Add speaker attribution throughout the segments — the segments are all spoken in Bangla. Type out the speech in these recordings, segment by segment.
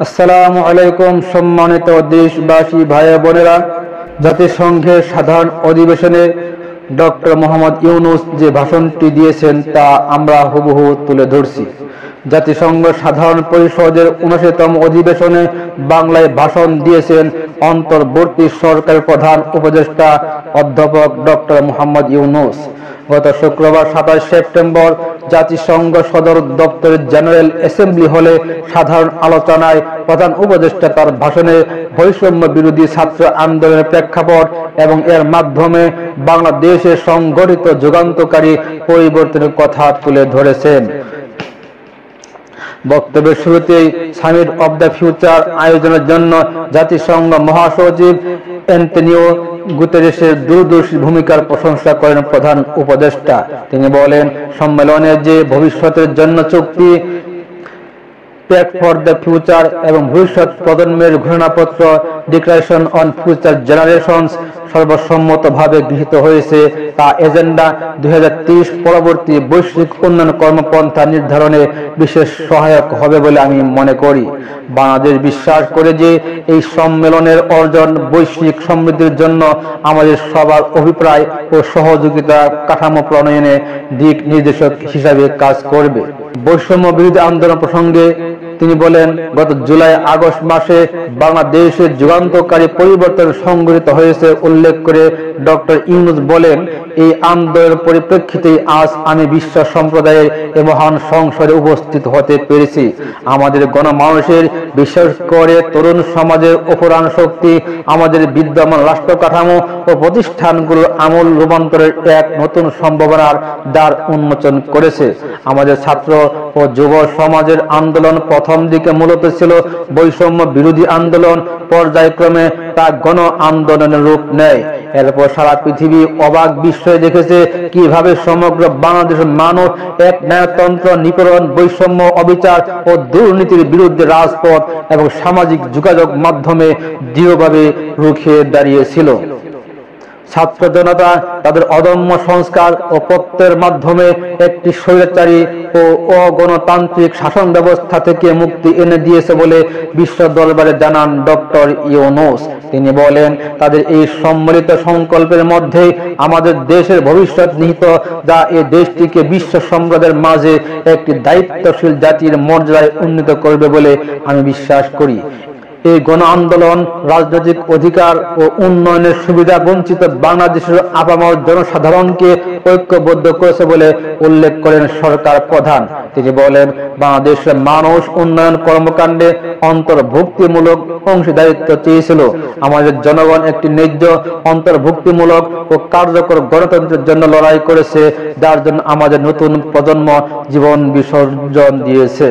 Speaker 1: আসসালামু আলাইকুম। সম্মানিত দেশবাসী ভাই বোনেরা, জাতিসংঘের সাধারণ অধিবেশনে ডক্টর মোহাম্মদ ইউনূস যে ভাষণটি দিয়েছেন তা আমরা হুবহু তুলে ধরছি। জাতিসংঘ সাধারণ পরিষদের ৭৯তম অধিবেশনে বাংলায় ভাষণ দিয়েছেন অন্তর্বর্তী সরকারের প্রধান উপদেষ্টা অধ্যাপক ডক্টর মোহাম্মদ ইউনূস। গত শুক্রবার ২৭ সেপ্টেম্বর জাতিসংঘ সদর দপ্তরের জেনারেল অ্যাসেম্বলি হলে সাধারণ আলোচনায় প্রধান উপদেষ্টা তার ভাষণে বৈষম্য বিরোধী ছাত্র আন্দোলনের প্রেক্ষাপট এবং এর মাধ্যমে বাংলাদেশে সংগঠিত যুগান্তকারী পরিবর্তনের কথা তুলে ধরেছেন। বক্তব্যের শুরুতেই সামিট অব দ্য ফিউচার আয়োজনের জন্য জাতিসংঘ মহাসচিব অ্যান্টনিও গুতেরেসের দূরদর্শী ভূমিকার প্রশংসা করেন প্রধান উপদেষ্টা। তিনি বলেন, সম্মেলনে যে ভবিষ্যতের জন্য চুক্তি, প্যাক্ট ফর দ্য ফিউচার এবং ভবিষ্যৎ প্রজন্মের ঘোষণাপত্র ডিক্লারেশন অন ফিউচার জেনারেশনস সর্বসম্মতভাবে গৃহীত হয়েছে তা এজেন্ডা ২০৩০ পরবর্তী বৈশ্বিক উন্নয়ন কর্মপন্থা নির্ধারণে বিশেষ সহায়ক হবে বলে আমি মনে করি। বাংলাদেশ বিশ্বাস করে যে এই সম্মেলনের অর্জন বৈশ্বিক সমৃদ্ধির জন্য আমাদের সবার অভিপ্রায় ও সহযোগিতা কাঠামো প্রণয়নে দিক নির্দেশক হিসাবে কাজ করবে। বৈষম্য বিরোধী আন্দোলন প্রসঙ্গে তিনি বলেন, গত জুলাই আগস্ট মাসে বাংলাদেশের যুগান্তকারী পরিবর্তন সংঘটিত হয়েছে উল্লেখ করে ডক্টর ইউনূস বলেন, এই আন্দোলনের পরিপ্রেক্ষিতে আজ আমি বিশ্ব সম্প্রদায়ের এ মহান সংসদে উপস্থিত হতে পেরেছি। আমাদের গণমানুষের, বিশেষ করে তরুণ সমাজের অপরাণ শক্তি আমাদের বিদ্যমান রাষ্ট্র কাঠামো ও প্রতিষ্ঠানগুলোর আমূল রূপান্তরের এক নতুন সম্ভাবনার দ্বার উন্মোচন করেছে। আমাদের ছাত্র ও যুব সমাজের আন্দোলন প্রথম দিকে মূলত ছিল বৈষম্য বিরোধী আন্দোলন, পর্যায়ক্রমে তা গণ আন্দোলনের রূপ নেয়। এরপর সারা পৃথিবী অবাক বিস্ময়ে দেখেছে কিভাবে সমগ্র বাংলাদেশের মানুষ এক ন্যায়তন্ত্র, নিপীড়ন, বৈষম্য, অবিচার ও দুর্নীতির বিরুদ্ধে রাজপথ এবং সামাজিক যোগাযোগ মাধ্যমে দৃঢ়ভাবে রুখে দাঁড়িয়েছিল। ছাত্র জনতা তাদের অদম্য সংস্কার ও প্রত্যয়ের মাধ্যমে একটি স্বৈরাচারী ও অগণতান্ত্রিক শাসন ব্যবস্থা থেকে মুক্তি এনে দিয়েছে বলে বিশ্ব দরবারে জানান ডক্টর ইউনূস। তিনি বলেন, তাদের এই সম্মিলিত সংকল্পের মধ্যে আমাদের দেশের ভবিষ্যৎ নিহিত, যা এই দেশটিকে বিশ্ব সম্প্রদায়ের মাঝে একটি দায়িত্বশীল জাতির মর্যাদায় উন্নীত করবে বলে আমি বিশ্বাস করি। এই গণ আন্দোলন রাজনৈতিক অধিকার ও উন্নয়নের সুবিধা বঞ্চিত বাংলাদেশের আপামর জনসাধারণকে ঐক্যবদ্ধ করেছে বলে উল্লেখ করেন সরকার প্রধান। তিনি বলেন, বাংলাদেশের মানুষ উন্নয়ন কর্মকাণ্ডে অন্তর্ভুক্তিমূলক অংশীদারিত্ব চেয়েছিল। আমাদের জনগণ একটি ন্যায্য, অন্তর্ভুক্তিমূলক ও কার্যকর গণতন্ত্রের জন্য লড়াই করেছে, যার জন্য আমাদের নতুন প্রজন্ম জীবন বিসর্জন দিয়েছে।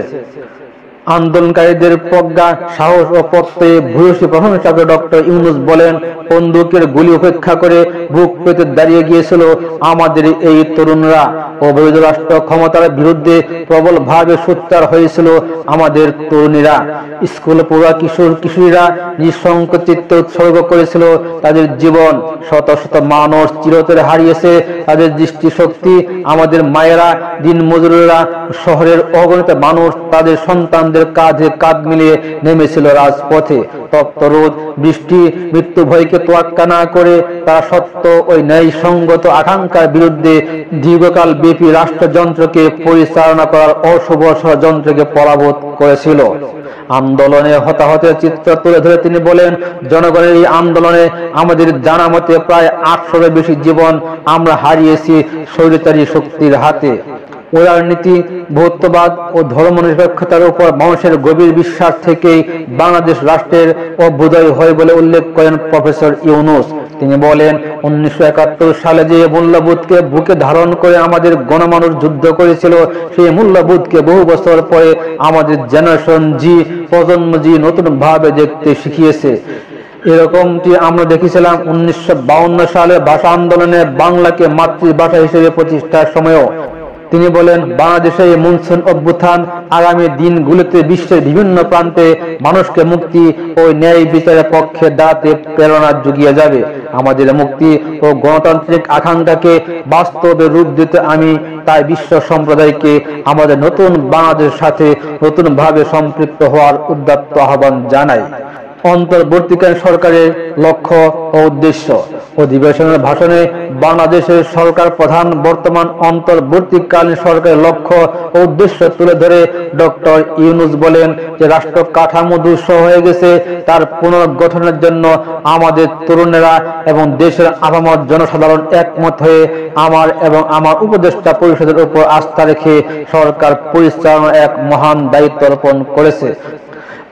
Speaker 1: আন্দোলনকারীদের প্রজ্ঞা, সাহস ও প্রত্যয়ে ভূয়সী প্রশংসা করে ডক্টর ইউনূস বলেন, বন্দুকের গুলি উপেক্ষা করে বুক পেতে দাঁড়িয়ে গিয়েছিল আমাদের এই তরুণরা। অবৈধ রাষ্ট্র ক্ষমতার বিরুদ্ধে প্রবলভাবে সোচ্চার হয়েছিল আমাদের তরুণীরা। স্কুল পড়ুয়া কিশোর কিশোরীরা নিঃসংকোচিত্তে উৎসর্গ করেছিল তাদের জীবন। শত শত মানুষ চিরতরে হারিয়েছে তাদের দৃষ্টিশক্তি। আমাদের মায়েরা, দিন মজুরেরা, শহরের অগণিত মানুষ তাদের সন্তান কাঁধে কাঁধ মিলিয়ে নেমেছিল রাজপথে। তপ্ত রোদ, বৃষ্টি, মৃত্যু ভয়কে তোয়াক্কা না করে তারা সত্য ওই ন্যায়সঙ্গত আকাঙ্ক্ষার বিরুদ্ধে দীর্ঘকাল ব্যাপী রাষ্ট্রযন্ত্রকে পরিচালনা করার অশুভ ষড়যন্ত্রকে পরাভূত করেছিল। আন্দোলনে হতাহতের চিত্র তুলে ধরে তিনি বলেন, জনগণের এই আন্দোলনে আমাদের জানা মতে প্রায় ৮০০-এর বেশি জীবন আমরা হারিয়েছি স্বৈরাচারী শক্তির হাতে। উদারনীতি, বহুত্ববাদ ও ধর্মনিরপেক্ষতার উপর মানুষের গভীর বিশ্বাস থেকেই বাংলাদেশ রাষ্ট্রের অভ্যুদয় হয় বলে উল্লেখ করেন প্রফেসর ইউনূস। তিনি বলেন, ১৯৭১ সালে যে মূল্যবোধকে বুকে ধারণ করে আমাদের গণমানুষ যুদ্ধ করেছিল, সেই মূল্যবোধকে বহু বছর পরে আমাদের জেনারেশন জি, প্রজন্ম জি নতুন ভাবে দেখতে শিখিয়েছে। এরকমটি আমরা দেখেছিলাম ১৯৫২ সালে ভাষা আন্দোলনে বাংলাকে মাতৃভাষা হিসেবে প্রতিষ্ঠার সময়ও। তিনি বলেন, বাংলাদেশের এই মনসুন অভ্যুত্থান আগামী দিনগুলোতে বিশ্বের বিভিন্ন প্রান্তে মানুষকে মুক্তি ও ন্যায় বিচারের পক্ষে দাঁড়াতে প্রেরণা জুগিয়ে যাবে। আমাদের মুক্তি ও গণতান্ত্রিক আকাঙ্ক্ষাকে বাস্তবে রূপ দিতে আমি তাই বিশ্ব সম্প্রদায়কে আমাদের নতুন বাংলাদেশের সাথে নতুনভাবে সম্পৃক্ত হওয়ার উদাত্ত আহ্বান জানাই। অন্তর্বর্তীকালীন সরকারের লক্ষ্য ও উদ্দেশ্য। অধিবেশনের ভাষণে বাংলাদেশের সরকার প্রধান বর্তমান অন্তর্বর্তীকালীন সরকারের লক্ষ্য ও উদ্দেশ্য তুলে ধরে ডক্টর ইউনূস বলেন যে রাষ্ট্র কাঠামো দুঃসহ হয়ে গেছে, তার পুনর্গঠনের জন্য আমাদের তরুণেরা এবং দেশের আপামর জনসাধারণ একমত হয়ে আমার এবং আমার উপদেষ্টা পরিষদের উপর আস্থা রেখে সরকার পরিচালনার এক মহান দায়িত্ব অর্পণ করেছে।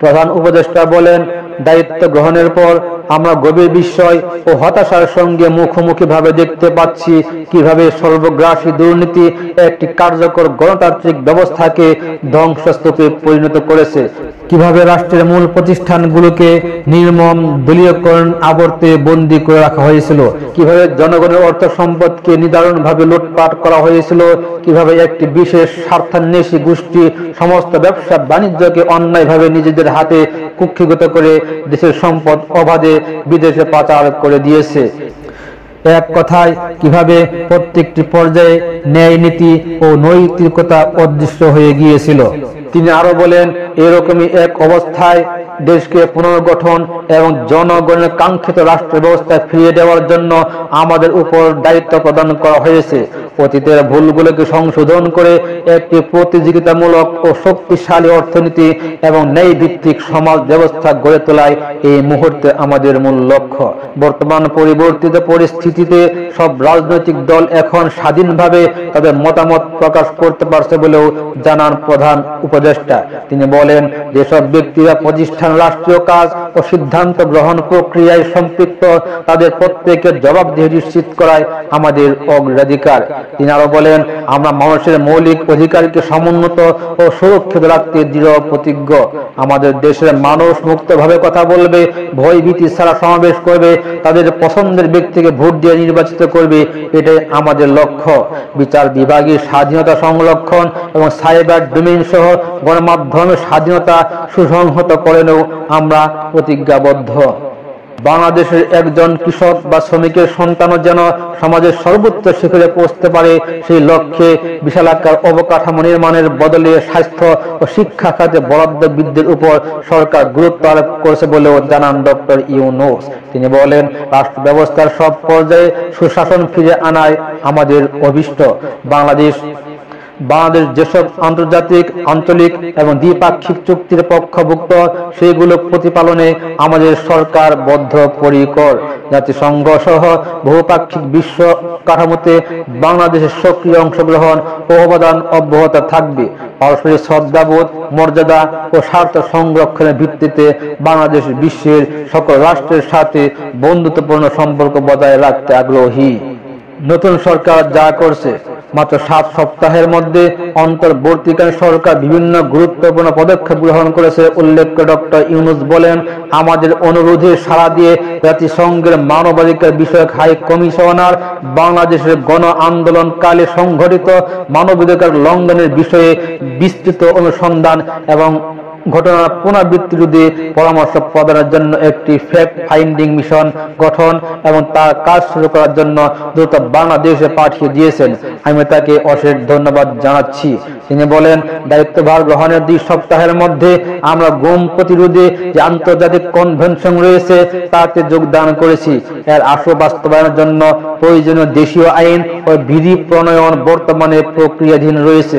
Speaker 1: প্রধান উপদেষ্টা বলেন, দায়িত্ব গ্রহণের পর আমরা গভীর বিস্ময় ও হতাশার সঙ্গে মুখোমুখি ভাবে দেখতে পাচ্ছি কিভাবে সর্বগ্রাসী দুর্নীতি একটি কার্যকর গণতান্ত্রিক ব্যবস্থাকে ধ্বংসস্তূপে পরিণত করেছে, কিভাবে রাষ্ট্রের মূল প্রতিষ্ঠানগুলোকে নির্মম দলীয়করণ আবর্তে বন্দী করে রাখা হয়েছিল, কিভাবে জনগণের অর্থ সম্পদকে নিদারুণভাবে লুটপাট করা হয়েছিল, কিভাবে একটি বিশেষ স্বার্থান্বেষী গোষ্ঠী সমস্ত ব্যবসা বাণিজ্যকে অন্যায়ভাবে নিজেদের হাতে কুক্ষিগত করে দেশের সম্পদ অবাধে বিদেশে পাচার করে দিয়েছে। এক কথায় কিভাবে প্রত্যেকটি পর্যায়ে ন্যায় নীতি ও নৈতিকতা অদৃশ্য হয়ে গিয়েছিল। তিনি আরো বলেন, এরকমই এক অবস্থায় দেশকে পুনর্গঠন এবং জনগণের কাঙ্ক্ষিত রাষ্ট্র ব্যবস্থায় ফিরিয়ে দেওয়ার জন্য আমাদের উপর দায়িত্ব প্রদান করা হয়েছে। অতীতের ভুলগুলোকে সংশোধন করে একটি প্রতিযোগিতামূলক ও শক্তিশালী অর্থনীতি এবং ন্যায় ভিত্তিক সমাজ ব্যবস্থা গড়ে তোলাই এই মুহূর্তে আমাদের মূল লক্ষ্য। বর্তমান পরিবর্তিত পরিস্থিতিতে সব রাজনৈতিক দল এখন স্বাধীনভাবে তাদের মতামত প্রকাশ করতে পারছে বলেও জানান প্রধান উপদেষ্টা। তিনি বলেন, যেসব ব্যক্তিরা প্রতিষ্ঠান, রাষ্ট্রীয় কাজ ও সিদ্ধান্ত গ্রহণ প্রক্রিয়ায় সম্পৃক্ত তাদের প্রত্যেকের জবাবদিহি নিশ্চিত করায় আমাদের অগ্রাধিকার। তিনি আরো বলেন, আমরা মানুষের মৌলিক অধিকারকে সমুন্নত ও সুরক্ষিত রাখতে দৃঢ় প্রতিজ্ঞ। আমাদের দেশের মানুষ মুক্তভাবে কথা বলবে, ভয়ভীতি ছাড়া সমাবেশ করবে, তাদের পছন্দের ব্যক্তিকে ভোট দিয়ে নির্বাচিত করবে, এটাই আমাদের লক্ষ্য। বিচার বিভাগের স্বাধীনতা সংরক্ষণ এবং সাইবার ডোমেইন সহ গণমাধ্যমের স্বাধীনতা সুসংহত করেনও আমরা প্রতিজ্ঞাবদ্ধ। বাংলাদেশের একজন কৃষক বা শ্রমিকের সন্তানও যেন সমাজের সর্বোচ্চ শিখরে পৌঁছতে পারে, সেই লক্ষ্যে বিশালাকার অবকাঠামো নির্মাণের বদলে স্বাস্থ্য ও শিক্ষা খাতে বরাদ্দ বৃদ্ধির উপর সরকার গুরুত্ব আরোপ করেছে বলেও জানান ডক্টর ইউনূস। তিনি বলেন, রাষ্ট্র ব্যবস্থার সব পর্যায়ে সুশাসন ফিরে আনায় আমাদের অভিষ্ট। বাংলাদেশ যেসব আন্তর্জাতিক, আঞ্চলিক এবং দ্বিপাক্ষিক চুক্তির পক্ষভুক্ত সেগুলো প্রতিপালনে আমাদের সরকার বদ্ধপরিকর। জাতিসংঘ সহ বহুপাক্ষিক বিশ্ব কাঠামোতে বাংলাদেশের সক্রিয় অংশগ্রহণ ও অবদান অব্যাহত থাকবে। পারস্পরিক শ্রদ্ধাবোধ, মর্যাদা ও স্বার্থ সংরক্ষণের ভিত্তিতে বাংলাদেশ বিশ্বের সকল রাষ্ট্রের সাথে বন্ধুত্বপূর্ণ সম্পর্ক বজায় রাখতে আগ্রহী। নতুন সরকার যা করছে, মাত্র 7 সপ্তাহের মধ্যে অন্তর্বর্তীকালীন সরকার বিভিন্ন গুরুত্বপূর্ণ পদক্ষেপ গ্রহণ করেছে উল্লেখ করে ডক্টর ইউনূস বলেন, আমাদের অনুরোধে সাড়া দিয়ে জাতিসংঘের মানবাধিকার বিষয়ক হাই কমিশনার বাংলাদেশের গণ আন্দোলনকালে সংঘটিত মানবাধিকার লঙ্ঘনের বিষয়ে বিস্তৃত অনুসন্ধান এবং ঘটনার পুনরাবৃত্তি রোধে পরামর্শ প্রদানের জন্য একটি ফ্যাক্ট ফাইন্ডিং মিশন গঠন এবং তার কাজ শুরু করার জন্য দ্রুত বাংলাদেশে পাঠিয়ে দিয়েছেন। আমি তাকে অশেষ ধন্যবাদ জানাচ্ছি। তিনি বলেন, দায়িত্বভার গ্রহণের 2 সপ্তাহের মধ্যে আমরা গুম প্রতিরোধে যে আন্তর্জাতিক কনভেনশন রয়েছে তাতে যোগদান করেছি। এর আশু বাস্তবায়নের জন্য প্রয়োজনীয় দেশীয় আইন ও বিধি প্রণয়ন বর্তমানে প্রক্রিয়াধীন রয়েছে।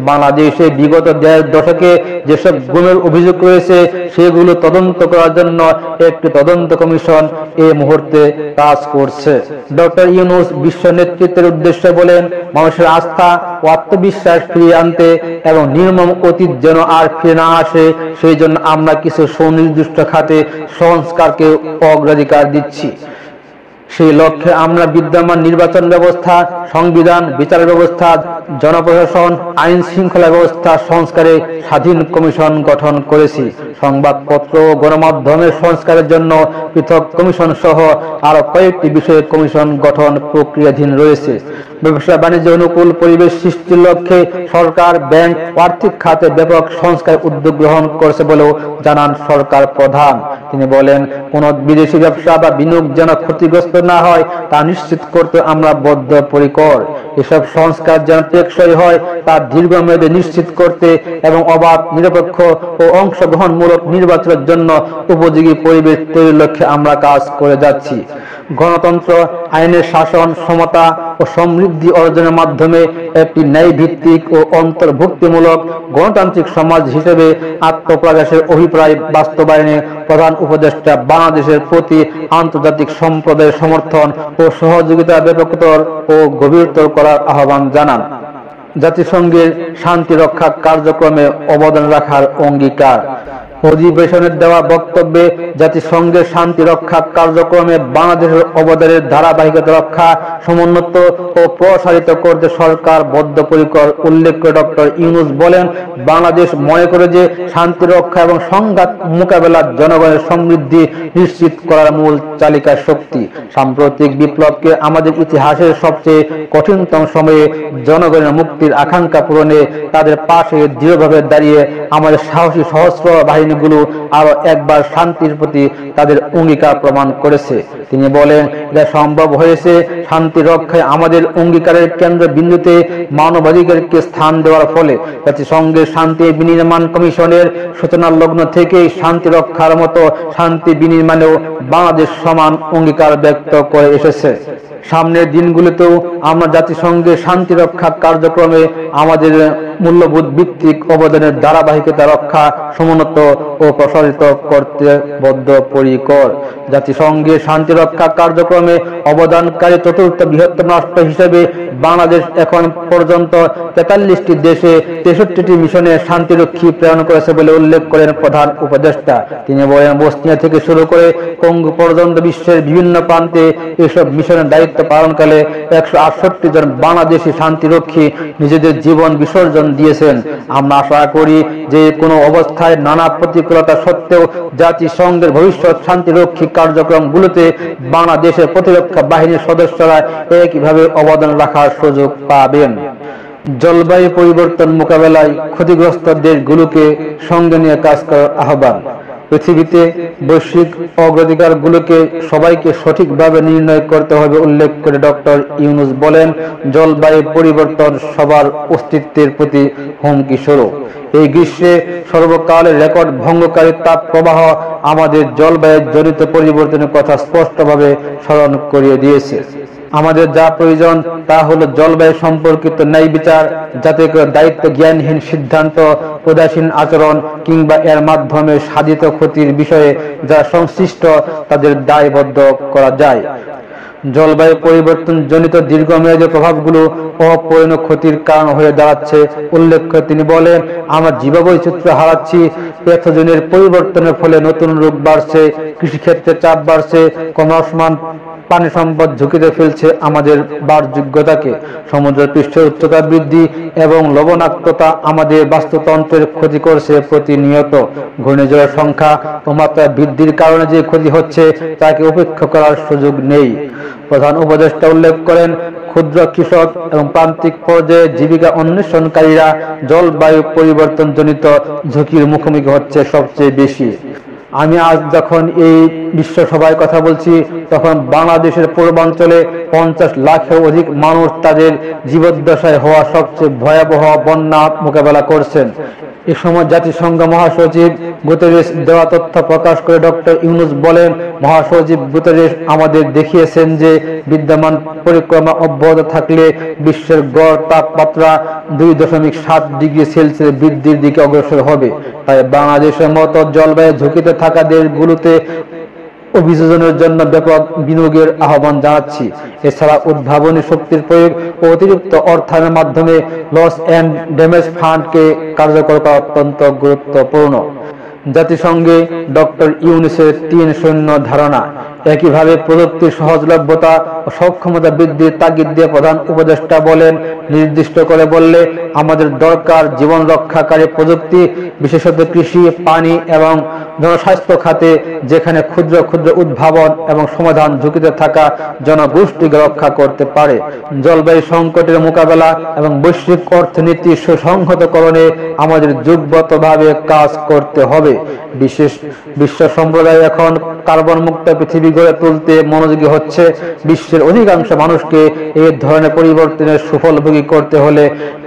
Speaker 1: বাংলাদেশে বিগত 1.5 দশকে যেসব গুমের অভিযোগ রয়েছে সেগুলো তদন্ত করার জন্য একটি তদন্ত কমিশন এই মুহূর্তে কাজ করছে। ডক্টর ইউনূস বিশ্ব নেতৃত্বের উদ্দেশ্যে বলেন, মানুষের আস্থা ও আত্মবিশ্বাস ফিরিয়ে আনতে এবং নির্মম অতীত যেন আর ফিরে না আসে সেই জন্য আমরা কিছু সুনির্দিষ্ট খাতে সংস্কারকে অগ্রাধিকার দিচ্ছি। সেই লক্ষ্যে আমরা বিদ্যমান নির্বাচন ব্যবস্থা, সংবিধান, বিচার ব্যবস্থা, জনপ্রশাসন, আইন শৃঙ্খলা ব্যবস্থা সংস্কারে স্বাধীন কমিশন গঠন করেছি। সংবাদপত্র ও গণমাধ্যমের সংস্কারের জন্য পৃথক কমিশন সহ আরো কয়েকটি বিষয়ে কমিশন গঠন প্রক্রিয়াধীন রয়েছে। ব্যবসা বাণিজ্য অনুকূল পরিবেশ সৃষ্টির লক্ষ্যে সরকার, ব্যাংক, আর্থিক খাতে ব্যাপক সংস্কার উদ্যোগ গ্রহণ করেছে বলেও জানান সরকার প্রধান। তিনি বলেন, কোন বিদেশি ব্যবসা বা বিনিয়োগ যেন ক্ষতিগ্রস্ত না হয় তা নিশ্চিত করতে আমরা বদ্ধপরিকর। এসব সংস্কার যেন টেকসই হয় তা দীর্ঘমেয়াদে নিশ্চিত করতে এবং অবাধ, নিরপেক্ষ ও অংশগ্রহণমূলক নির্বাচনের জন্য উপযোগী পরিবেশ তৈরির লক্ষ্যে আমরা কাজ করে যাচ্ছি। গণতন্ত্র, আইনের শাসন, সমতা ও সমৃদ্ধি অর্জনের মাধ্যমে একটি ন্যায়ভিত্তিক ও অন্তর্ভুক্তিমূলক গণতান্ত্রিক সমাজ হিসেবে আত্মপ্রকাশের অভিপ্রায় বাস্তবায়নে প্রধান উপদেষ্টা বাংলাদেশের প্রতি আন্তর্জাতিক সম্প্রদায়ের সমর্থন ও সহযোগিতা ব্যাপকতর ও গভীরতর করার আহ্বান জানান। জাতিসংঘের শান্তি রক্ষা কার্যক্রমে অবদান রাখার অঙ্গীকার। অধিবেশনের দেওয়া বক্তব্যে জাতিসংঘের শান্তি রক্ষা কার্যক্রমে বাংলাদেশের অবদানের ধারাবাহিকতা রক্ষা, সমুন্নত ও প্রসারিত করতে সরকার বদ্ধপরিকর উল্লেখ করে ডক্টর ইউনূস বলেন, বাংলাদেশ মনে করে যে শান্তি রক্ষা এবং সংঘাত মোকাবেলার জনগণের সমৃদ্ধি নিশ্চিত করার মূল চালিকা শক্তি। সাম্প্রতিক বিপ্লবকে আমাদের ইতিহাসের সবচেয়ে কঠিনতম সময়ে জনগণের মুক্তির আকাঙ্ক্ষা পূরণে তাদের পাশে দৃঢ়ভাবে দাঁড়িয়ে আমাদের সাহসী সশস্ত্র বাহিনী গুলো আরো একবার শান্তির প্রতি তাদের অঙ্গীকার প্রমাণ করেছে। তিনি বলেন, এটা সম্ভব হয়েছে শান্তি রক্ষায় আমাদের অঙ্গীকারের কেন্দ্র বিন্দুতে মানবাধিকারকে স্থান দেওয়ার ফলে। জাতিসংঘের শান্তি বিনির্মাণ কমিশনের সূচনার লগ্ন থেকেই শান্তি রক্ষার মতো শান্তি বিনির্মাণেও বাংলাদেশ সমান অঙ্গীকার ব্যক্ত করে এসেছে। সামনের দিনগুলোতেও আমরা জাতিসংঘের শান্তি রক্ষা কার্যক্রমে আমাদের মূল্যবোধ ভিত্তিক অবদানের ধারাবাহিকতা রক্ষা, সমুন্নত ও প্রসারিত করতে বদ্ধপরিকর। জাতিসংঘের শান্তি রক্ষা কার্যক্রমে অবদানকারী চতুর্থ বৃহত্তম রাষ্ট্র হিসেবে বাংলাদেশ এখন পর্যন্ত 43টি দেশে 63টি মিশনে শান্তিরক্ষী প্রেরণ করেছে বলে উল্লেখ করেন প্রধান উপদেষ্টা। তিনি বলেন, বসনিয়া থেকে শুরু করে কঙ্গো পর্যন্ত বিশ্বের বিভিন্ন প্রান্তে এসব মিশনের দায়িত্ব পালনকালে 168 জন বাংলাদেশি শান্তিরক্ষী নিজেদের জীবন বিসর্জন দিয়েছেন। আমরা আশা করি যে কোনো অবস্থায় নানা প্রতিকূলতা সত্ত্বেও জাতিসংঘের ভবিষ্যৎ শান্তিরক্ষী কার্যক্রমগুলোতে বাংলাদেশের প্রতিরক্ষা বাহিনীর সদস্যরা একইভাবে অবদান রাখার সুযোগ পাবেন। জলবায়ু পরিবর্তন মোকাবেলায় ক্ষতিগ্রস্ত দেশগুলোকে সঙ্গে নিয়ে কাজ করার আহ্বান। পৃথিবীতে বৈশ্বিক অগ্রাধিকারগুলোকে সবাইকে সঠিকভাবে নির্ণয় করতে হবে উল্লেখ করে ডক্টর ইউনূস বলেন, জলবায়ু পরিবর্তন সবার অস্তিত্বের প্রতি হুমকি স্বরূপ। এই গ্রীষ্মে সর্বকালের রেকর্ড ভঙ্গকারী তাপ প্রবাহ আমাদের জলবায়ু জনিত পরিবর্তনের কথা স্পষ্টভাবে স্মরণ করিয়ে দিয়েছে। আমাদের যা প্রয়োজন তা হলো জলবায়ু সম্পর্কিত ন্যায় বিচার, যাতে করে দায়িত্ব জ্ঞানহীন সিদ্ধান্ত, উদাসীন আচরণ কিংবা এর মাধ্যমে সাধিত ক্ষতির বিষয়ে যারা সংশ্লিষ্ট তাদের দায়বদ্ধ করা যায়। জলবায়ু পরিবর্তন জনিত দীর্ঘমেয়াদী প্রভাবগুলো অপূরণীয় ক্ষতির কারণ হয়ে দাঁড়াচ্ছে উল্লেখ করে তিনি বলেন, আমরা জীববৈচিত্র্য হারাচ্ছি, প্যাথোজেনের পরিবর্তনের ফলে নতুন রোগ বাড়ছে, কৃষিক্ষেত্রে চাপ বাড়ছে, ক্রমশমান পানি সম্পদ ঝুঁকিতে ফেলছে আমাদের বাসযোগ্যতাকে। সমুদ্র পৃষ্ঠের উচ্চতা বৃদ্ধি এবং লবণাক্ততা আমাদের বাস্তুতন্ত্রের ক্ষতি করছে প্রতিনিয়ত। ঘূর্ণিঝড়ের সংখ্যা ও মাত্রা বৃদ্ধির কারণে যে ক্ষতি হচ্ছে তাকে উপেক্ষা করার সুযোগ নেই। প্রধান উপদেষ্টা উল্লেখ করেন, ক্ষুদ্র কৃষক এবং প্রান্তিক পর্যায়ে জীবিকা অন্বেষণকারীরা জলবায়ু পরিবর্তন জনিত ঝুঁকির মুখোমুখি হচ্ছে সবচেয়ে বেশি। আমি আজ যখন এই বিশ্ব সভায় কথা বলছি তখন বাংলাদেশের পূর্বাঞ্চলে 50 লাখের অধিক মানুষ তাদের জীবদ্দশায় হওয়া সবচেয়ে ভয়াবহ বন্যা মোকাবেলা করছেন। এ সময় জাতিসংঘ মহাসচিব গুতেরেস দেওয়া তথ্য প্রকাশ করে ডক্টর ইউনূস বলেন, মহাসচিব গুতেরেস আমাদের দেখিয়েছেন যে বিদ্যমান পরিক্রমা অব্যাহত থাকলে বিশ্বের গড় তাপমাত্রা 2.7 ডিগ্রি সেলসিয়াস বৃদ্ধির দিকে অগ্রসর হবে। তাই বাংলাদেশের মতো জলবায়ু ঝুঁকিতে থাকা দেশগুলোতে অভিযোজনের জন্য ব্যাপক বিনিয়োগের আহ্বান জানাচ্ছি। এছাড়া উদ্ভাবনী শক্তির প্রয়োগ ও অতিরিক্ত অর্থায়নের মাধ্যমে লস এন্ড ড্যামেজ ফান্ডকে কার্যকর করা অত্যন্ত গুরুত্বপূর্ণ। জাতিসংঘে ডক্টর ইউনূসের 3 শূন্য ধারণা। একইভাবে প্রযুক্তির সহজলভ্যতা ও সক্ষমতা বৃদ্ধির তাগিদ দিয়ে প্রধান উপদেষ্টা বলেন, নির্দিষ্ট করে বললে আমাদের দরকার জীবন রক্ষাকারী প্রযুক্তি, বিশেষত কৃষি, পানি এবং জনস্বাস্থ্য খাতে, যেখানে ক্ষুদ্র ক্ষুদ্র উদ্ভাবন এবং সমাধান ঝুঁকিতে থাকা জনগোষ্ঠীকে রক্ষা করতে পারে। জলবায়ু সংকটের মোকাবেলা এবং বৈশ্বিক অর্থনীতির সুসংহতকরণে আমাদের যুগবদ্ধভাবে কাজ করতে হবে। বিশ্ব সম্প্রদায় এখন কার্বন মুক্ত পৃথিবী গড়ে তুলতে মনোযোগী হচ্ছে। বিশ্বের অধিকাংশ মানুষকে এই ধরনের পরিবর্তনের সুফলভোগী করতে হলে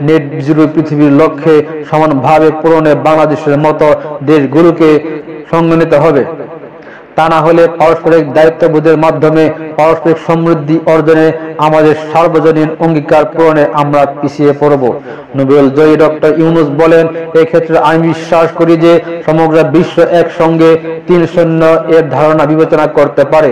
Speaker 1: নেট জিরো পৃথিবীর লক্ষ্যে সমানভাবে পূরণে বাংলাদেশের মতো দেশগুলোকে সঙ্গে নিতে হবে। তা না হলে পারস্পরিক দায়িত্ববোধের মাধ্যমে পারস্পরিক সমৃদ্ধি অর্জনে আমাদের সার্বজনীন অঙ্গীকার পূরণে আমরা পিছিয়ে পড়ব। নোবেল জয়ী ডক্টর ইউনূস বলেন, এক্ষেত্রে আমি বিশ্বাস করি যে সমগ্র বিশ্ব একসঙ্গে ৩-০ এর ধারণা বিবেচনা করতে পারে,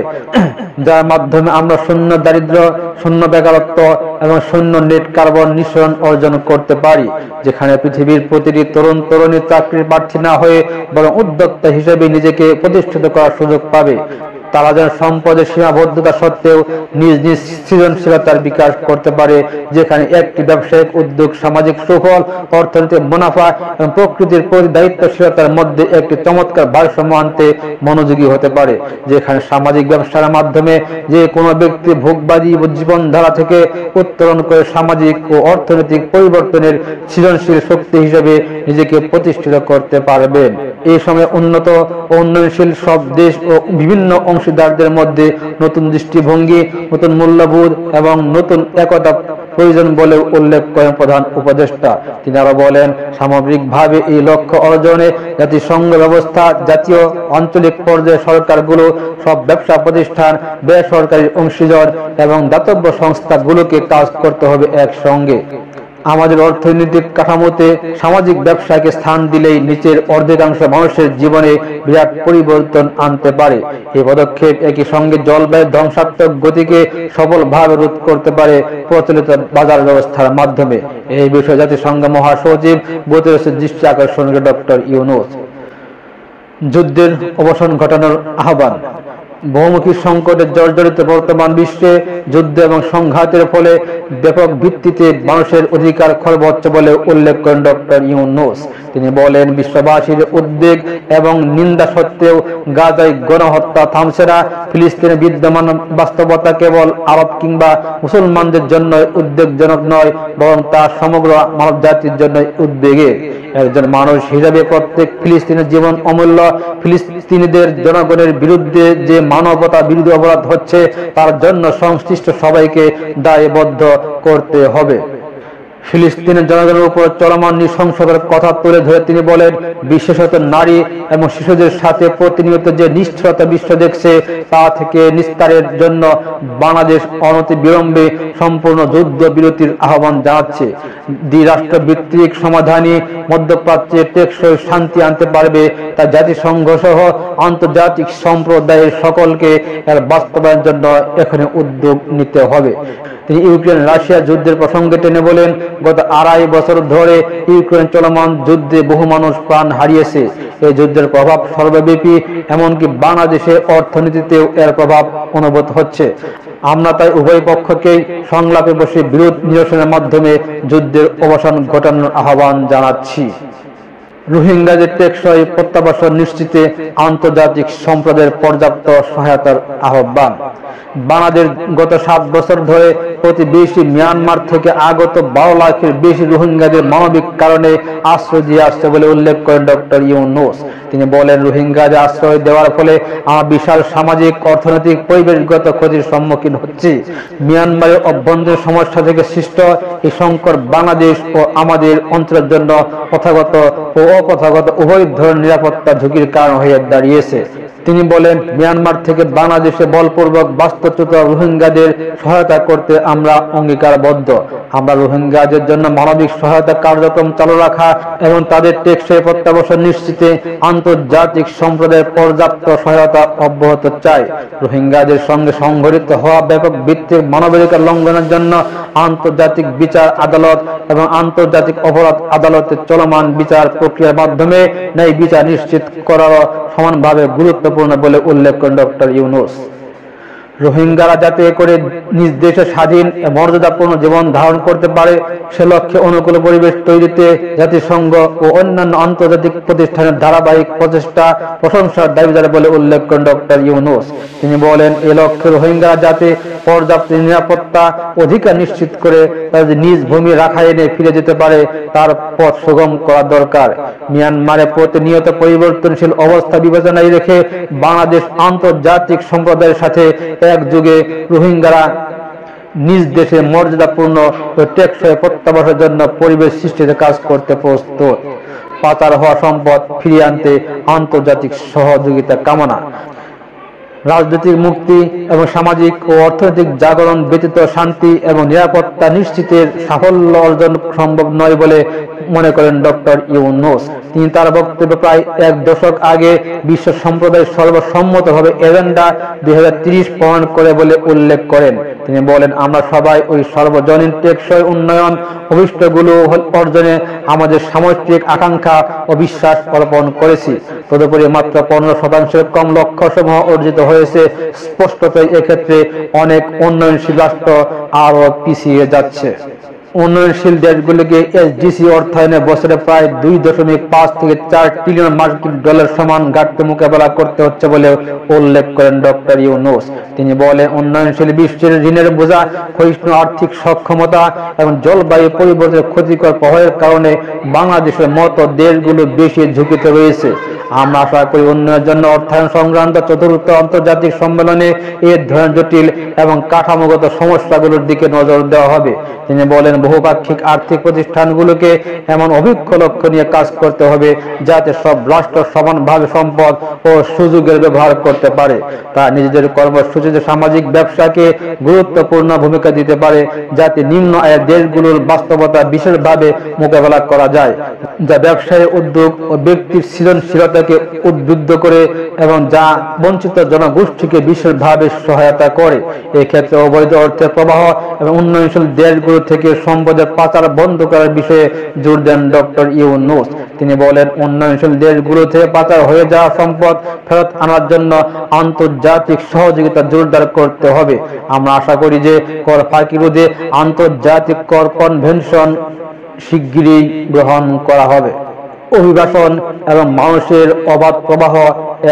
Speaker 1: যার মাধ্যমে আমরা শূন্য দারিদ্র্য, শূন্য বেকারত্ব এবং শূন্য নেট কার্বন নিঃসরণ অর্জন করতে পারি, যেখানে পৃথিবীর প্রতিটি তরুণ তরুণী চাকরির প্রার্থী না হয়ে বরং উদ্যোক্তা হিসেবে নিজেকে প্রতিষ্ঠিত করার সুযোগ পাবে। তারা যেন সম্পদের সীমাবদ্ধতা সত্ত্বেও নিজ নিজ সৃজনশীলতার বিকাশ করতে পারে, যেখানে একটি ব্যবসায়িক উদ্যোগ সামাজিক সুফল, অর্থনৈতিক মুনাফা এবং প্রকৃতির প্রতি দায়িত্বশীলতার মধ্যে একটি চমৎকার ভারসাম্য আনতে মনোযোগী হতে পারে, যেখানে সামাজিক ব্যবসার মাধ্যমে যে কোনো ব্যক্তি ভোগবাদী জীবনধারা থেকে উত্তরণ করে সামাজিক ও অর্থনৈতিক পরিবর্তনের সৃজনশীল শক্তি হিসেবে নিজেকে প্রতিষ্ঠিত করতে পারবেন। এই সময় উন্নত ও উন্নয়নশীল সব দেশ ও বিভিন্ন অংশীদারদের মধ্যে নতুন দৃষ্টিভঙ্গি, নতুন মূল্যবোধ এবং নতুন একতা প্রয়োজন বলে উল্লেখ করেন প্রধান উপদেষ্টা। তিনি আরো বলেন, সামগ্রিকভাবে এই লক্ষ্য অর্জনে জাতিসংঘ ব্যবস্থা, জাতীয় আঞ্চলিক পর্যায়ে সরকারগুলো, সব ব্যবসা প্রতিষ্ঠান, বেসরকারি অংশীদার এবং দাতব্য সংস্থাগুলোকে কাজ করতে হবে একসঙ্গে। আমাদের অর্থনৈতিক কাঠামোতে সামাজিক ব্যবসাকে স্থান দিলেই নিচের অর্ধেকাংশ মানুষের জীবনে বিরাট পরিবর্তন আনতে পারে। এই পদক্ষেপ একই সঙ্গে জলবায়ু ধ্বংসাত্মক গতিকে সফলভাবে রোধ করতে পারে প্রচলিত বাজার ব্যবস্থার মাধ্যমে। এই বিষয়ে জাতিসংঘ মহাসচিব গুতেরেসের দৃষ্টি আকর্ষণ করে ডক্টর ইউনূস। যুদ্ধের অবসান ঘটানোর আহ্বান। বহুমুখী সংকটে জর্জরিত বর্তমান বিশ্বে যুদ্ধ এবং সংঘাতের ফলে ব্যাপক ভিত্তিতে মানুষের অধিকার খর্ব বলে উল্লেখ করেন ডক্টর ইউনূস। তিনি বলেন, বিশ্ববাসীর উদ্বেগ এবং নিন্দা সত্ত্বেও গাজায় গণহত্যা থামছে না। ফিলিস্তিনের বিদ্যমান বাস্তবতা কেবল আরব কিংবা মুসলমানদের জন্য উদ্বেগজনক নয়, বরং তা সমগ্র মানব জাতির জন্য উদ্বেগের। একজন মানুষ হিসাবে প্রত্যেক ফিলিস্তিনের জীবন অমূল্য। ফিলিস্তিনিদের জনগণের বিরুদ্ধে যে মানবতা বিরোধী অপরাধ হচ্ছে তার জন্য সংশ্লিষ্ট সবাইকে দায়বদ্ধ করতে হবে। ফিলিস্তিনের জনগণের উপর চলমান নৃশংসতার কথা তুলে ধরে তিনি বলেন, বিশেষত নারী এবং শিশুদের সাথে প্রতিনিয়ত যে নিষ্ঠুরতা বিশ্ব দেখছে তা থেকে নিস্তারের জন্য বাংলাদেশ অনতি বিলম্বে সম্পূর্ণ যুদ্ধ বিরতির আহ্বান জানাচ্ছে। দ্বিরাষ্ট্রভিত্তিক সমাধানই মধ্যপ্রাচ্যে টেকসই শান্তি আনতে পারবে, তা জাতিসংঘ সহ আন্তর্জাতিক সম্প্রদায়ের সকলকে এর বাস্তবায়নের জন্য এখানে উদ্যোগ নিতে হবে। তিনি ইউক্রেন রাশিয়া যুদ্ধের প্রসঙ্গে টেনে বলেন, গত 2.5 বছর ধরে ইউক্রেন চলমান যুদ্ধে বহু মানুষ প্রাণ হারিয়েছে। এই যুদ্ধের প্রভাব সর্বব্যাপী, এমনকি বাংলাদেশের অর্থনীতিতেও এর প্রভাব অনুভূত হচ্ছে। আমরা তাই উভয় পক্ষকেই সংলাপে বসে বিরোধ নিরসনের মাধ্যমে যুদ্ধের অবসান ঘটানোর আহ্বান জানাচ্ছি। রোহিঙ্গাদের টেকসই প্রত্যাবাসন নিশ্চিতে আন্তর্জাতিক সম্প্রদায়ের পর্যাপ্ত সহায়তার আহ্বান। বাংলাদেশ গত 7 বছর ধরে প্রতিবেশী মিয়ানমার থেকে আগত 12 লাখের বেশি রোহিঙ্গাদের মানবিক কারণে আশ্রয় দিয়ে আসছে বলে উল্লেখ করেন ডক্টর ইউনূস। তিনি বলেন, রোহিঙ্গাদের আশ্রয় দেওয়ার ফলে আমরা বিশাল সামাজিক, অর্থনৈতিক, পরিবেশগত ক্ষতির সম্মুখীন হচ্ছি। মিয়ানমারের অভ্যন্তরীণ সমস্যা থেকে সৃষ্ট এই সংকট বাংলাদেশ ও আমাদের অঞ্চলের জন্য প্রথাগত ও অপ্রথাগত উভয় ধরনের নিরাপত্তা ঝুঁকির কারণ হয়ে দাঁড়িয়েছে। তিনি বলেন, মিয়ানমার থেকে বাংলাদেশে বলপূর্বক বাস্তুচ্যুত রোহিঙ্গাদের সহায়তা করতে আমরা অঙ্গীকারবদ্ধ। আমরা রোহিঙ্গাদের জন্য মানবিক সহায়তা কার্যক্রম চালু রাখা এবং তাদের টেকসই প্রত্যাবাসন নিশ্চিতে আন্তর্জাতিক সম্প্রদায়ের পর্যাপ্ত সহায়তা অব্যাহত চাই। রোহিঙ্গাদের সঙ্গে সংঘটিত হওয়া ব্যাপক ভিত্তিক মানবাধিকার লঙ্ঘনের জন্য আন্তর্জাতিক বিচার আদালত এবং আন্তর্জাতিক অপরাধ আদালতের চলমান বিচার প্রক্রিয়ার মাধ্যমে ন্যায় বিচার নিশ্চিত করারও সমানভাবে গুরুত্বপূর্ণ বলে উল্লেখ করেন ডক্টর ইউনূস। রোহিঙ্গারা যাতে করে নিজ দেশে স্বাধীন মর্যাদাপূর্ণ জীবন ধারণ করতে পারে সে লক্ষ্যে অনুকূল পরিবেশ তৈরিতে জাতিসংঘ ও অন্যান্য আন্তর্জাতিক প্রতিষ্ঠানের ধারাবাহিক প্রচেষ্টা প্রশংসার দাবিদার বলে উল্লেখ করেন ডক্টর ইউনূস। তিনি বলেন, এ লক্ষ্যে রোহিঙ্গারা যাতে পর্যাপ্ত নিরাপত্তা অধিকার নিশ্চিত করে তাদের নিজ ভূমি রাখাইনে ফিরে যেতে পারে তার পথ সুগম করা দরকার। মিয়ানমারে প্রতিনিয়ত পরিবর্তনশীল অবস্থা বিবেচনায় রেখে বাংলাদেশ আন্তর্জাতিক সম্প্রদায়ের সাথে একযোগে রোহিঙ্গারা নিজ দেশে মর্যাদাপূর্ণ ও টেকসই প্রত্যাবাসনের জন্য পরিবেশ সৃষ্টিতে কাজ করতে প্রস্তুত। পাচার হওয়া সম্পদ ফিরিয়ে আনতে আন্তর্জাতিক সহযোগিতা কামনা। রাজনৈতিক মুক্তি এবং সামাজিক ও অর্থনৈতিক জাগরণ ব্যতীত শান্তি এবং নিরাপত্তা নিশ্চিতের সাফল্য অর্জন সম্ভব নয় বলে মনে করেন ডক্টর ইউনূস। তিনি তার বক্তব্যে প্রায় এক দশক আগে বিশ্ব সম্প্রদায় সর্বসম্মতভাবে এজেন্ডা 2030 প্রণয়ন করে বলে উল্লেখ করেন। তিনি বলেন, আমরা সবাই ওই সর্বজনীন টেকসই উন্নয়ন অভিষ্টগুলো অর্জনে আমাদের সামষ্টিক আকাঙ্ক্ষা ও বিশ্বাস অর্পণ করেছি। তদুপরি মাত্র 15% কম লক্ষ্যসমূহ অর্জিত হয়েছে। স্পষ্টতই এক্ষেত্রে অনেক উন্নয়নশীল রাষ্ট্র আরো পিছিয়ে যাচ্ছে। উন্নয়নশীল দেশগুলিকে এসডিসি অর্থায়নে বছরে প্রায় 2.5 থেকে 4 ট্রিলিয়ন মার্কিন ডলার সমান ঘাটতি মোকাবেলা করতে হচ্ছে বলে উল্লেখ করেন ডক্টর ইউনূস। তিনি বলেন, উন্নয়নশীল বিশ্বের ঋণের বোঝা, ক্ষয়িষ্ণু আর্থিক সক্ষমতা এবং জলবায়ু পরিবর্তনের ক্ষতিকর প্রভাবের কারণে বাংলাদেশের মতো দেশগুলো বেশি ঝুঁকিতে রয়েছে। আমরা আশা করি উন্নয়নের জন্য অর্থায়ন সংক্রান্ত চতুর্থ আন্তর্জাতিক সম্মেলনে এই ধরনের জটিল এবং কাঠামোগত সমস্যাগুলোর দিকে নজর দেওয়া হবে। তিনি বলেন, বহুপাক্ষিক আর্থিক প্রতিষ্ঠানগুলোকে এমন অভিজ্ঞ লক্ষ্য নিয়ে কাজ করতে হবে যাতে সব রাষ্ট্র সমানভাবে সম্পদ ও সুযোগের ব্যবহার করতে পারে। তা নিজেদের কর্মসূচিতে সামাজিক ব্যবসাকে গুরুত্বপূর্ণ ভূমিকা দিতে পারে যাতে নিম্ন আয়ের দেশগুলোর বাস্তবতা বিশেষভাবে মোকাবেলা করা যায়, যা ব্যবসায়ী উদ্যোগ ও ব্যক্তির সৃজনশীলতাকে উদ্বুদ্ধ করে এবং যা বঞ্চিত জনগোষ্ঠীকে বিশেষভাবে সহায়তা করে। এক্ষেত্রে অবৈধ অর্থের প্রবাহ এবং উন্নয়নশীল দেশগুলো থেকে সম্পদের পাচার বন্ধ করার বিষয়ে জোর দেন ডক্টর ইউনূস। তিনি বলেন, উন্নয়নশীল দেশগুলো থেকে পাচার হয়ে যাওয়া সম্পদ ফেরত আনার জন্য আন্তর্জাতিক সহযোগিতা জোরদার করতে হবে। আমরা আশা করি যে কর ফাঁকি রোধে আন্তর্জাতিক কর কনভেনশন শিগগিরই গ্রহণ করা হবে। অভিবাসন এবং মানুষের অবাধ প্রবাহ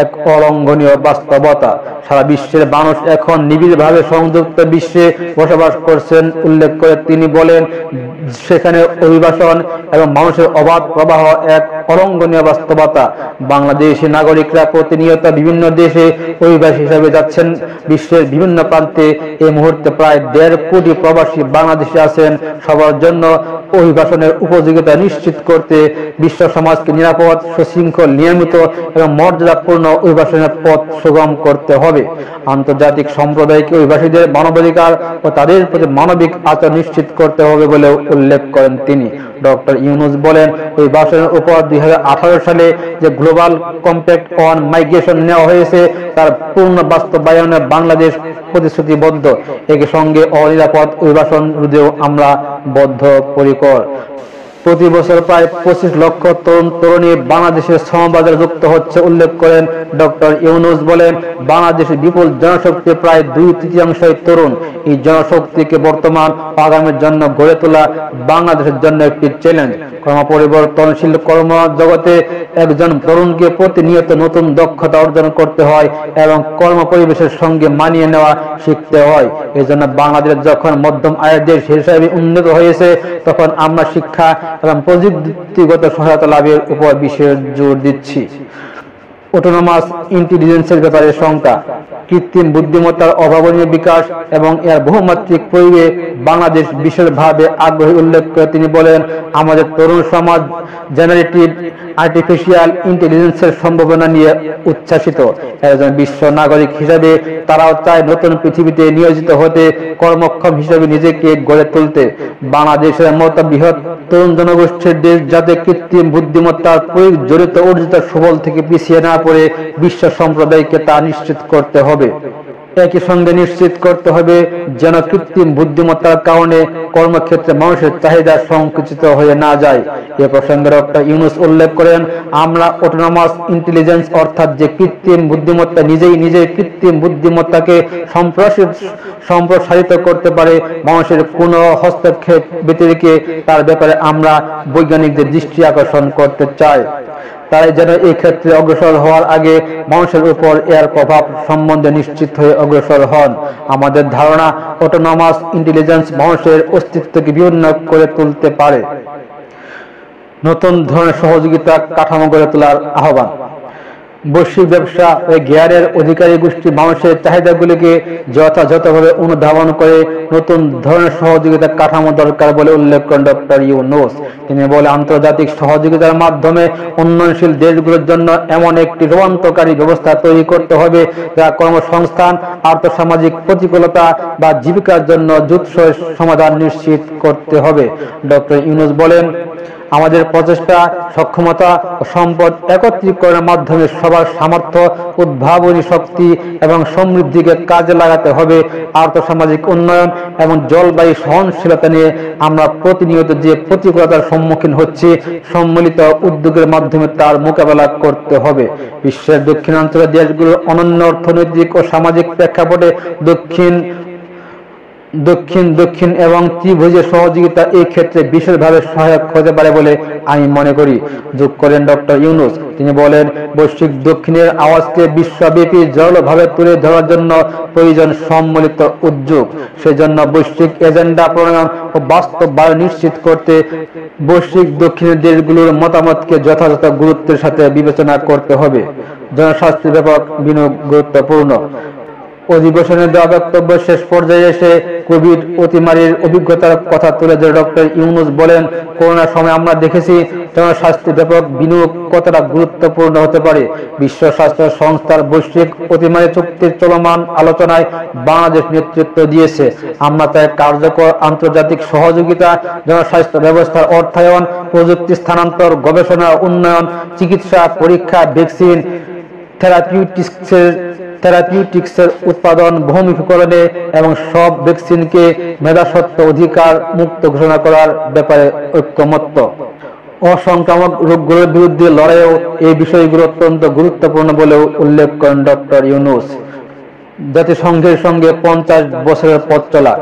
Speaker 1: এক অলঙ্ঘনীয় বাস্তবতা। সারা বিশ্বের মানুষ এখন নিবিড়ভাবে সংযুক্ত বিশ্বে বসবাস করছেন উল্লেখ করে তিনি বলেন, সেখানে অভিবাসন এবং মানুষের অবাধ প্রবাহ এক অলঙ্ঘনীয় বাস্তবতা। বাংলাদেশি নাগরিকরা প্রতিনিয়ত বিভিন্ন দেশে অভিবাসী হিসেবে যাচ্ছেন। বিশ্বের বিভিন্ন প্রান্তে এই মুহূর্তে প্রায় 1.5 কোটি প্রবাসী বাংলাদেশে আছেন। সবার জন্য অভিবাসনের উপযোগিতা নিশ্চিত করতে বিশ্ব সমাজকে নিরাপদ, সুশৃঙ্খল, নিয়মিত এবং মর্যাদাপূর্ণ অভিবাসনের পথ সুগম করতে হবে। আন্তর্জাতিক সম্প্রদায়কে অভিবাসীদের মানবাধিকার ও তাদের প্রতি মানবিক আচরণ নিশ্চিত করতে হবে বলে উল্লেখ করেন তিনি। ডক্টর ইউনূস বলেন, অভিবাসনের উপর 2018 সালে যে গ্লোবাল কম্প্যাক্ট অন মাইগ্রেশন নেওয়া হয়েছে তার পূর্ণ বাস্তবায়নে বাংলাদেশ প্রতিশ্রুতিবদ্ধ। একই সঙ্গে অনিরাপদ অভিবাসন রোধেও আমরা বদ্ধপরিকর। প্রতি বছর প্রায় 25 লক্ষ তরুণ তরুণী বাংলাদেশের শ্রমবাজারে যুক্ত হচ্ছে উল্লেখ করেন ডক্টর ইউনূস। বলেন, বাংলাদেশের বিপুল জনশক্তি প্রায় 2/3 তরুণ। এই জনশক্তিকে বর্তমান আগামীর জন্য গড়ে তোলা বাংলাদেশের জন্য একটি চ্যালেঞ্জ। কর্মপরিবর্তনশীল কর্মজগতে একজন তরুণকে প্রতিনিয়ত নতুন দক্ষতা অর্জন করতে হয় এবং কর্মপরিবেশের সঙ্গে মানিয়ে নেওয়া শিখতে হয়। এই জন্য বাংলাদেশ যখন মধ্যম আয়ের দেশ হিসেবে উন্নত হয়েছে তখন আমরা শিক্ষা এবং প্রযুক্তিগত সহায়তা লাভের উপর বিশেষ জোর দিচ্ছি। অটোনোমাস ইন্টেলিজেন্সের ব্যাপারে শঙ্কা। কৃত্রিম বুদ্ধিমত্তার অভাবনীয় বিকাশ এবং এর বহুমাত্রিক প্রয়োগে বাংলাদেশ বিশেষভাবে আগ্রহী উল্লেখ করে তিনি বলেন, আমাদের তরুণ সমাজ জেনারেটিভ আর্টিফিশিয়াল ইন্টেলিজেন্সের সম্ভাবনা নিয়ে উচ্ছ্বাসিত। একজন বিশ্ব নাগরিক হিসেবে তারাও চায় নতুন পৃথিবীতে নিয়োজিত হতে, কর্মক্ষম হিসেবে নিজেকে গড়ে তুলতে। বাংলাদেশের মতো বৃহৎ তরুণ জনগোষ্ঠীর দেশ যাতে কৃত্রিম বুদ্ধিমত্তার প্রয়োগ জড়িত অর্জিত সুবল থেকে পিছিয়ে না পড়ে বিশ্ব সম্প্রদায়কে তা নিশ্চিত করতে হবে। একই সঙ্গে নিশ্চিত করতে হবে যেন কৃত্রিম বুদ্ধিমত্তার কারণে কর্মক্ষেত্রে মানুষের চাহিদা সংকুচিত হয়ে না যায়। এ প্রসঙ্গে ডক্টর ইউনূস উল্লেখ করেন, আমরা অটোনমাস ইন্টেলিজেন্স অর্থাৎ যে কৃত্রিম বুদ্ধিমত্তা নিজেই কৃত্রিম বুদ্ধিমত্তাকে সম্প্রসারিত করতে পারে, মানুষের কোনো হস্তক্ষেপ ব্যতিরেকে তার ব্যাপারে আমরা বৈজ্ঞানিকদের দৃষ্টি আকর্ষণ করতে চাই। তাই যেন এই ক্ষেত্রে অগ্রসর হওয়ার আগে মানুষের উপর এর প্রভাব সম্বন্ধে নিশ্চিত হয়ে অগ্রসর হন। আমাদের ধারণা অটোনমাস ইন্টেলিজেন্স মানুষের অস্তিত্বকে বিভিন্ন করে তুলতে পারে। নতুন ধরনের সহযোগিতা কাঠামো গড়ে তোলার আহ্বান। বৈশ্বিক ব্যবসা ও জ্ঞানের অধিকারী গোষ্ঠী মানুষের চাহিদাগুলিকে যথাযথভাবে অনুধাবন করে নতুন ধরনের সহযোগিতা কাঠামো দরকার বলে উল্লেখ করেন ডক্টর ইউনূস। তিনি বলে, আন্তর্জাতিক সহযোগিতার মাধ্যমে উন্নয়নশীল দেশগুলোর জন্য এমন একটি রূপান্তরকারী ব্যবস্থা তৈরি করতে হবে যা কর্মসংস্থান, আর্থসামাজিক প্রতিকূলতা বা জীবিকার জন্য জুৎসই সমাধান নিশ্চিত করতে হবে। ডক্টর ইউনূস বলেন, আমাদের প্রচেষ্টা, সক্ষমতা ও সম্পদ একত্রীকরণের মাধ্যমে সবার সামর্থ্য, উদ্ভাবনী শক্তি এবং সমৃদ্ধিকে কাজে লাগাতে হবে। আর্থসামাজিক উন্নয়ন এবং জলবায়ু সহনশীলতা নিয়ে আমরা প্রতিনিয়ত যে প্রতিকূলতার সম্মুখীন হচ্ছি, সম্মিলিত উদ্যোগের মাধ্যমে তার মোকাবেলা করতে হবে। বিশ্বের দক্ষিণাঞ্চলের দেশগুলোর অনন্য অর্থনৈতিক ও সামাজিক প্রেক্ষাপটে দক্ষিণ এবং ত্রিভুজের সহযোগিতা এই ক্ষেত্রে বিশেষভাবে সহায়ক হতে পারে বলে আমি মনে করি, যোগ করেন ডক্টর ইউনূস। তিনি বলেন, বৈশ্বিক দক্ষিণের আওয়াজকে বিশ্বব্যাপী জোরালোভাবে তুলে ধরার জন্য প্রয়োজন সম্মিলিত উদ্যোগ। সেজন্য বৈশ্বিক এজেন্ডা প্রণয়ন ও বাস্তবায়ন নিশ্চিত করতে বৈশ্বিক দক্ষিণের দেশগুলোর মতামতকে যথাযথ গুরুত্বের সাথে বিবেচনা করতে হবে। জনস্বাস্থ্যের ব্যাপক বিনিয়োগ গুরুত্বপূর্ণ। অধিবেশনে দেওয়া বক্তব্য শেষ পর্যায়ে এসে কোভিড অতিমারির অভিজ্ঞতার কথা তুলে ধরে ডক্টর ইউনূস বলেন, করোনার সময় আমরা দেখেছি জনস্বাস্থ্যে ব্যাপক বিনিয়োগ কতটা গুরুত্বপূর্ণ হতে পারে। বিশ্ব স্বাস্থ্য সংস্থার বৈশ্বিক অতিমারি চুক্তির চলমান আলোচনায় বাংলাদেশ নেতৃত্ব দিয়েছে। আমরা তাই কার্যকর আন্তর্জাতিক সহযোগিতা, জনস্বাস্থ্য ব্যবস্থার অর্থায়ন, প্রযুক্তি স্থানান্তর, গবেষণা উন্নয়ন, চিকিৎসা পরীক্ষা, ভ্যাকসিন, থেরাপিউটিক্সের উৎপাদন, ভৌমিকীকরণে এবং সব ভ্যাকসিনকে মেধাস্বত্ব অধিকার মুক্ত ঘোষণা করার ব্যাপারে ঐক্যমত্য। অসংক্রামক রোগগুলোর বিরুদ্ধে লড়াইয়েও এই বিষয়গুলো অত্যন্ত গুরুত্বপূর্ণ বলেও উল্লেখ করেন ডক্টর ইউনূস। জাতিসংঘের সঙ্গে 50 বছরের পথ চলা।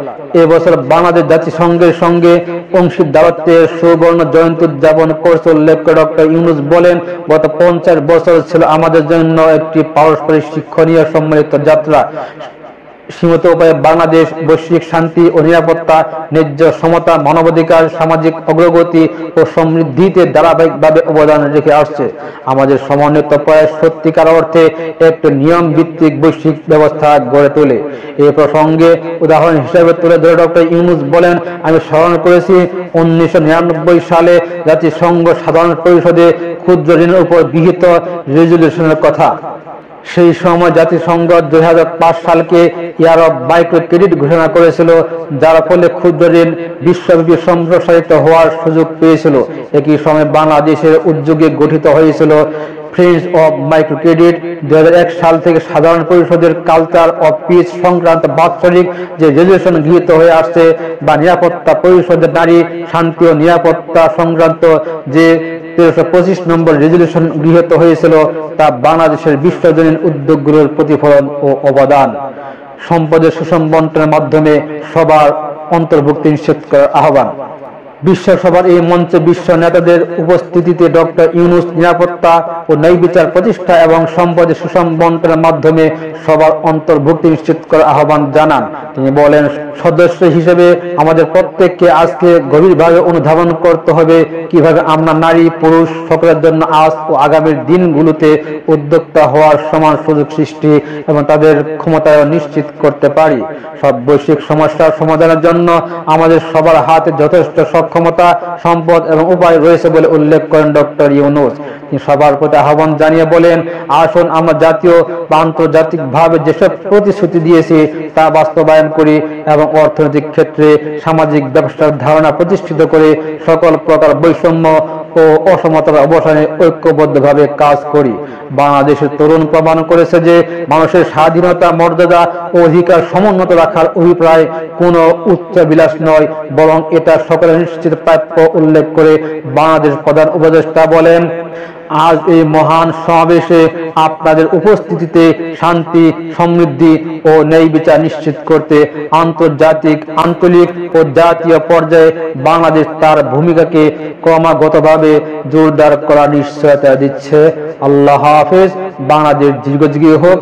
Speaker 1: এবছর বাংলাদেশ জাতিসংঘের সঙ্গে অংশীদারত্বের সুবর্ণ জয়ন্তী উদযাপন করছে উল্লেখ করে ডক্টর ইউনূস বলেন, গত 50 বছর ছিল আমাদের জন্য একটি পারস্পরিক শিক্ষণীয় সম্মিলিত যাত্রা। সীমিত উপায়ে বাংলাদেশ বৈশ্বিক শান্তি ও নিরাপত্তা, ন্যায্য সমতা, মানবাধিকার, সামাজিক অগ্রগতি ও সমৃদ্ধিতে ধারাবাহিকভাবে অবদান রেখে আসছে। আমাদের সমন্বিত প্রয়াস সত্যিকার অর্থে একটি নিয়ম ভিত্তিক বৈশ্বিক ব্যবস্থা গড়ে তোলে। এই প্রসঙ্গে উদাহরণ হিসেবে তুলে ধরে ডক্টর ইউনূস বলেন, আমি স্মরণ করেছি 1999 সালে জাতিসংঘ সাধারণ পরিষদে ক্ষুদ্র ঋণের উপর গৃহীত রেজুলেশনের কথা। সেই সময় জাতিসংঘ 2005 সালকে ইয়ার অফ মাইক্রো ক্রেডিট ঘোষণা করেছিল, যার ফলে ক্ষুদ্র ঋণ বিশ্বব্যাপী সম্প্রসারিত হওয়ার সুযোগ পেয়েছিল। একই সময় বাংলাদেশের উদ্যোগে গঠিত হয়েছিল ফ্রেন্ডস অফ মাইক্রো ক্রেডিট। 2001 সাল থেকে সাধারণ পরিষদের কালচার অফ পিস সংক্রান্ত বাৎসরিক যে রেজুলেশন গৃহীত হয়ে আসছে, বা নিরাপত্তা পরিষদের নারী শান্তি ও নিরাপত্তা সংক্রান্ত যে 1325 নম্বর রেজুলেশন গৃহীত হয়েছিল, তা বাংলাদেশের বিশ্বজনীন উদ্যোগগুলোর প্রতিফলন ও অবদান। সম্পদের সুষম বন্টনের মাধ্যমে সবার অন্তর্ভুক্তি নিশ্চিত করার আহ্বান। বিশ্বসভার এই মঞ্চে বিশ্ব নেতাদের উপস্থিতিতে ডক্টর ইউনূস নিরাপত্তা ও ন্যায়বিচার প্রতিষ্ঠা এবং সম্পদের সুষম বন্টনের মাধ্যমে সবার অন্তর্ভুক্তি নিশ্চিত করার আহ্বান জানান। তিনি বলেন, সদস্য হিসেবে আমাদের প্রত্যেককে আজকে গভীরভাবে অনুধাবন করতে হবে কিভাবে আমরা নারী পুরুষ সকলের জন্য আজ ও আগামীর দিনগুলোতে উদ্যোক্তা হওয়ার সমান সুযোগ সৃষ্টি এবং তাদের ক্ষমতায়ন নিশ্চিত করতে পারি। সব বৈশ্বিক সমস্যার সমাধানের জন্য আমাদের সবার হাতে যথেষ্ট ক্ষমতা, সম্পদ এবং উপায় রয়েছে বলে উল্লেখ করেন ডক্টর ইউনূস। তিনি সবার প্রতি আহ্বান জানিয়ে বলেন, আসুন আমরা জাতীয় বা আন্তর্জাতিকভাবে যেসব প্রতিশ্রুতি দিয়েছি তা বাস্তবায়ন করি এবং অর্থনৈতিক ক্ষেত্রে সামাজিক ব্যবস্থার ধারণা প্রতিষ্ঠিত করে সকল প্রকার বৈষম্য ও ও অসমতার অবসানে ঐক্যবদ্ধভাবে কাজ করি। বাংলাদেশের তরুণ প্রমাণ করেছে যে মানুষের স্বাধীনতা, মর্যাদা ও অধিকার সমুন্নত রাখার অভিপ্রায় কোনো উচ্চাভিলাষ নয়, বরং এটা সকলের নিশ্চিত প্রাপ্য। উল্লেখ করে বাংলাদেশ প্রধান উপদেষ্টা বলেন, আজ এই মহান সমাবেশে আপনাদের উপস্থিতিতে শান্তি, সমৃদ্ধি ও ন্যায় বিচার নিশ্চিত করতে আঞ্চলিক ও জাতীয় পর্যায়ে বাংলাদেশ তার ভূমিকাকে ক্রমাগতভাবে জোরদার করার নিশ্চয়তা দিচ্ছে। আল্লাহ হাফেজ। বাংলাদেশ দীর্ঘজীবী হোক।